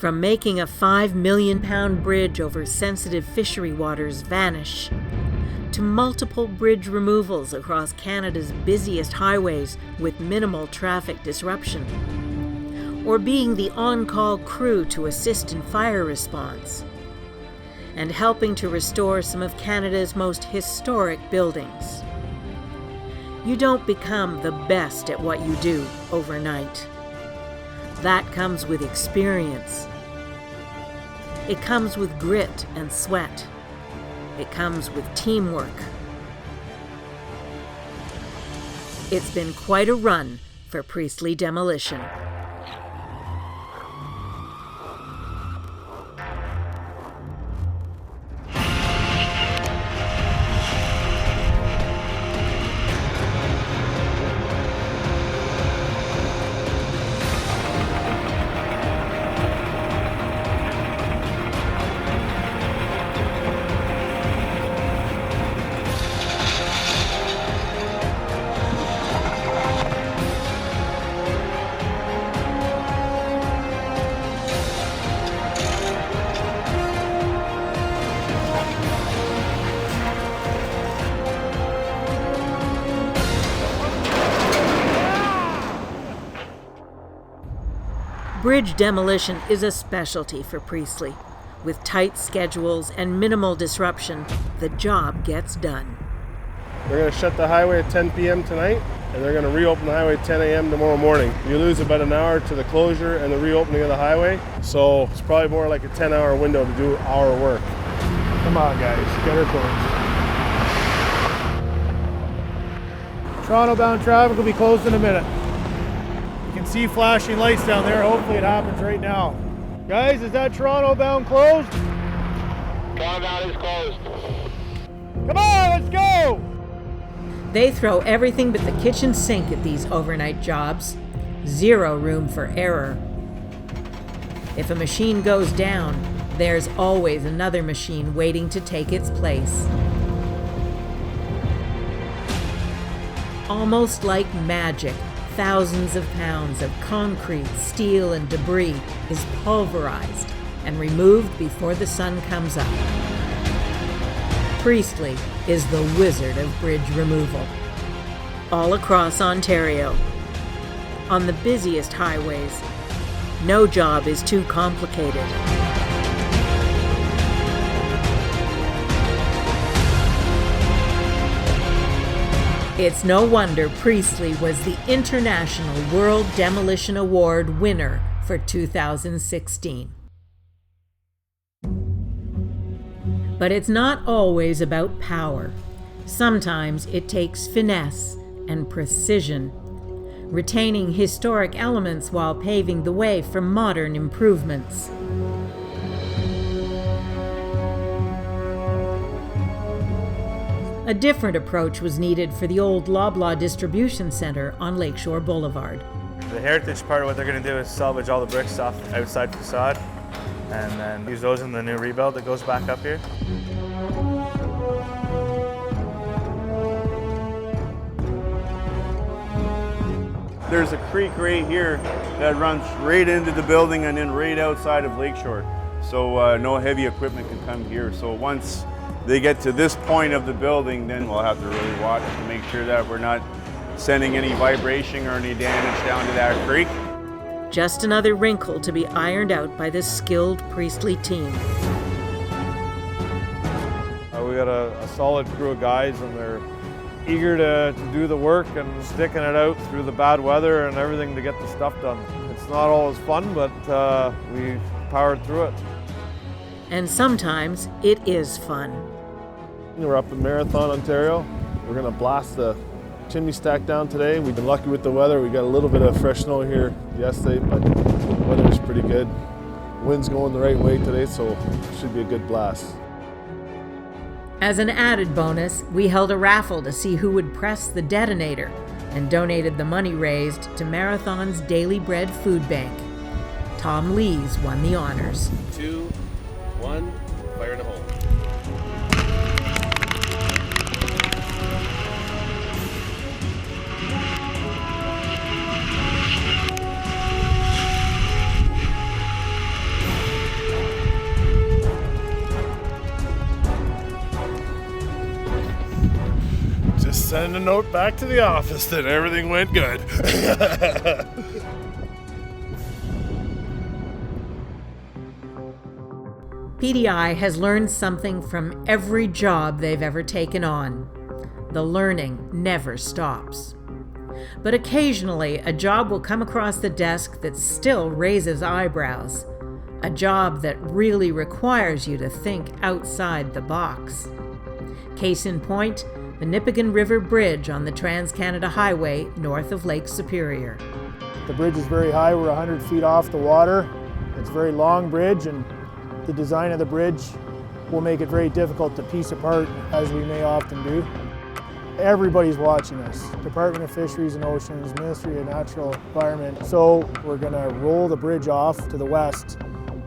From making a £5 million bridge over sensitive fishery waters vanish, to multiple bridge removals across Canada's busiest highways with minimal traffic disruption, or being the on-call crew to assist in fire response, and helping to restore some of Canada's most historic buildings. You don't become the best at what you do overnight. That comes with experience. It comes with grit and sweat. It comes with teamwork. It's been quite a run for Priestley Demolition. Bridge demolition is a specialty for Priestley. With tight schedules and minimal disruption, the job gets done. They're going to shut the highway at 10 p.m. tonight, and they're going to reopen the highway at 10 a.m. tomorrow morning. You lose about an hour to the closure and the reopening of the highway, so it's probably more like a 10-hour window to do our work. Come on, guys, get her closed. Toronto-bound traffic will be closed in a minute. You can see flashing lights down there. Hopefully it happens right now. Guys, is that Toronto-bound closed? Toronto-bound is closed. Come on, let's go! They throw everything but the kitchen sink at these overnight jobs. Zero room for error. If a machine goes down, there's always another machine waiting to take its place. Almost like magic, thousands of pounds of concrete, steel, and debris is pulverized and removed before the sun comes up. Priestley is the wizard of bridge removal. All across Ontario, on the busiest highways, no job is too complicated. It's no wonder Priestley was the International World Demolition Award winner for 2016. But it's not always about power. Sometimes it takes finesse and precision, retaining historic elements while paving the way for modern improvements. A different approach was needed for the old Loblaw Distribution Centre on Lakeshore Boulevard. The heritage part of what they're going to do is salvage all the bricks off the outside facade and then use those in the new rebuild that goes back up here. There's a creek right here that runs right into the building and then right outside of Lakeshore. So no heavy equipment can come here. So once they get to this point of the building, then we'll have to really watch to make sure that we're not sending any vibration or any damage down to that creek. Just another wrinkle to be ironed out by this skilled Priestley team. We got a solid crew of guys, and they're eager to do the work and sticking it out through the bad weather and everything to get the stuff done. It's not always fun, but we powered through it. And sometimes it is fun. We're up in Marathon, Ontario. We're gonna blast the chimney stack down today. We've been lucky with the weather. We got a little bit of fresh snow here yesterday, but the weather's pretty good. Wind's going the right way today, so it should be a good blast. As an added bonus, we held a raffle to see who would press the detonator and donated the money raised to Marathon's Daily Bread Food Bank. Tom Lees won the honors. 2, 1, fire in the hole. Send a note back to the office that everything went good. PDI has learned something from every job they've ever taken on. The learning never stops. But occasionally, a job will come across the desk that still raises eyebrows. A job that really requires you to think outside the box. Case in point, the Nipigon River Bridge on the Trans-Canada Highway north of Lake Superior. The bridge is very high, we're 100 feet off the water. It's a very long bridge, and the design of the bridge will make it very difficult to piece apart, as we may often do. Everybody's watching us. Department of Fisheries and Oceans, Ministry of Natural Environment. So we're gonna roll the bridge off to the west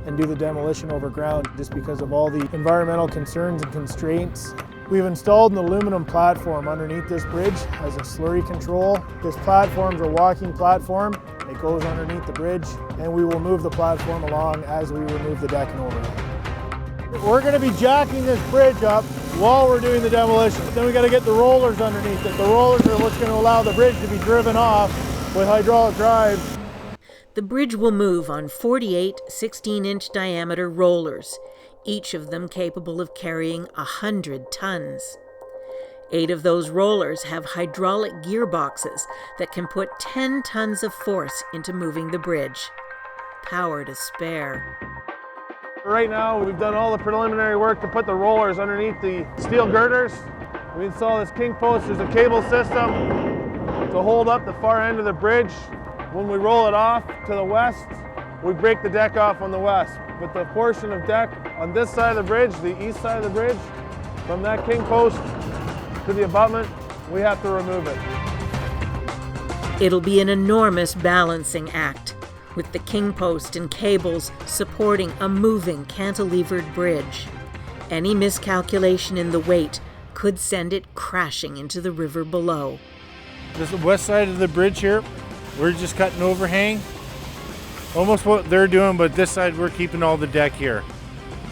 and do the demolition over ground just because of all the environmental concerns and constraints. We've installed an aluminum platform underneath this bridge as a slurry control. This platform's a walking platform. It goes underneath the bridge, and we will move the platform along as we remove the deck and overhang. We're going to be jacking this bridge up while we're doing the demolition. Then we got to get the rollers underneath it. The rollers are what's going to allow the bridge to be driven off with hydraulic drive. The bridge will move on 48 16-inch diameter rollers, each of them capable of carrying 100 tons. 8 of those rollers have hydraulic gearboxes that can put 10 tons of force into moving the bridge. Power to spare. Right now, we've done all the preliminary work to put the rollers underneath the steel girders. We install this king post. There's a cable system to hold up the far end of the bridge. When we roll it off to the west, we break the deck off on the west. But the portion of deck on this side of the bridge, the east side of the bridge, from that king post to the abutment, we have to remove it. It'll be an enormous balancing act, with the king post and cables supporting a moving cantilevered bridge. Any miscalculation in the weight could send it crashing into the river below. This is the west side of the bridge here. We're just cutting overhang. Almost what they're doing, but this side we're keeping all the deck here.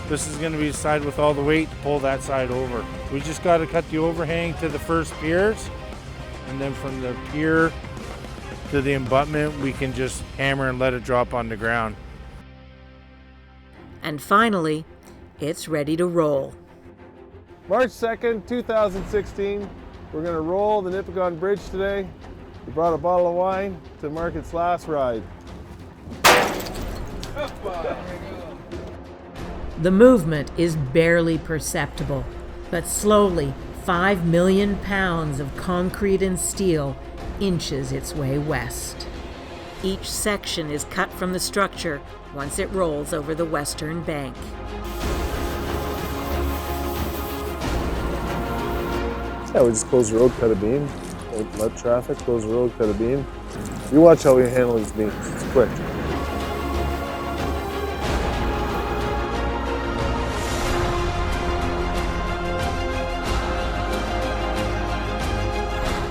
This is going to be the side with all the weight to pull that side over. We just got to cut the overhang to the first piers, and then from the pier to the abutment we can just hammer and let it drop on the ground. And finally, it's ready to roll. March 2nd, 2016, we're going to roll the Nipigon Bridge today. We brought a bottle of wine to mark its last ride. The movement is barely perceptible, but slowly 5 million pounds of concrete and steel inches its way west. Each section is cut from the structure once it rolls over the western bank. Yeah, we just close the road, cut a beam, let traffic, close the road, cut a beam. You watch how we handle these beams, it's quick.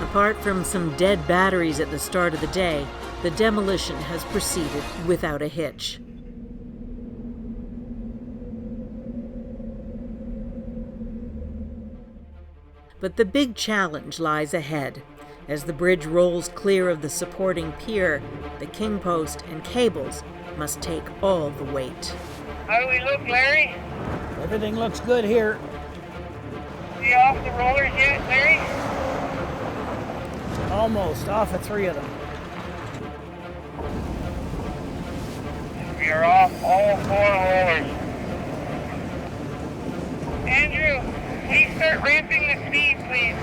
Apart from some dead batteries at the start of the day, the demolition has proceeded without a hitch. But the big challenge lies ahead. As the bridge rolls clear of the supporting pier, the king post and cables must take all the weight. How do we look, Larry? Everything looks good here. See off the rollers yet, Larry? Almost off of 3 of them. We are off all 4 rollers. Andrew, please start ramping the speed, please.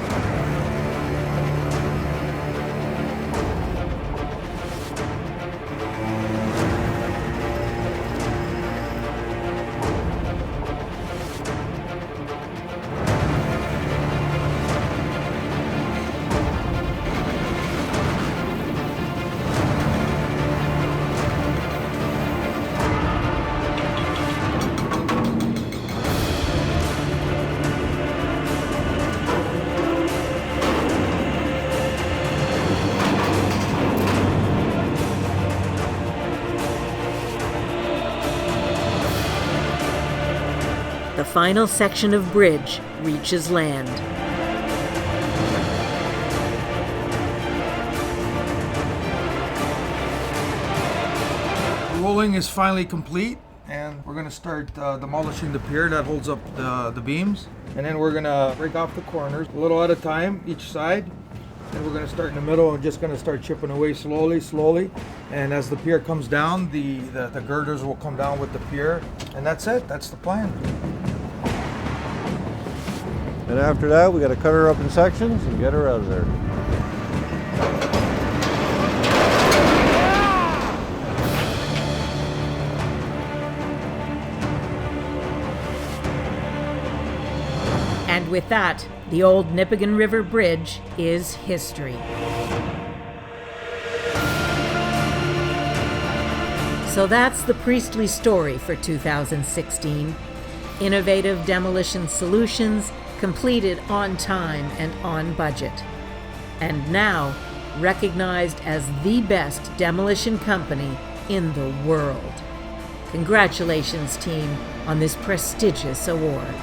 The final section of bridge reaches land. rolling is finally complete, and we're going to start demolishing the pier that holds up the beams. And then we're going to break off the corners a little at a time, each side. And we're going to start in the middle and just going to start chipping away slowly. And as the pier comes down, the girders will come down with the pier. And that's it. That's the plan. And after that, we got to cut her up in sections and get her out of there. And with that, the old Nipigon River Bridge is history. So that's the Priestley story for 2016. Innovative demolition solutions completed on time and on budget. And now recognized as the best demolition company in the world. Congratulations, team, on this prestigious award.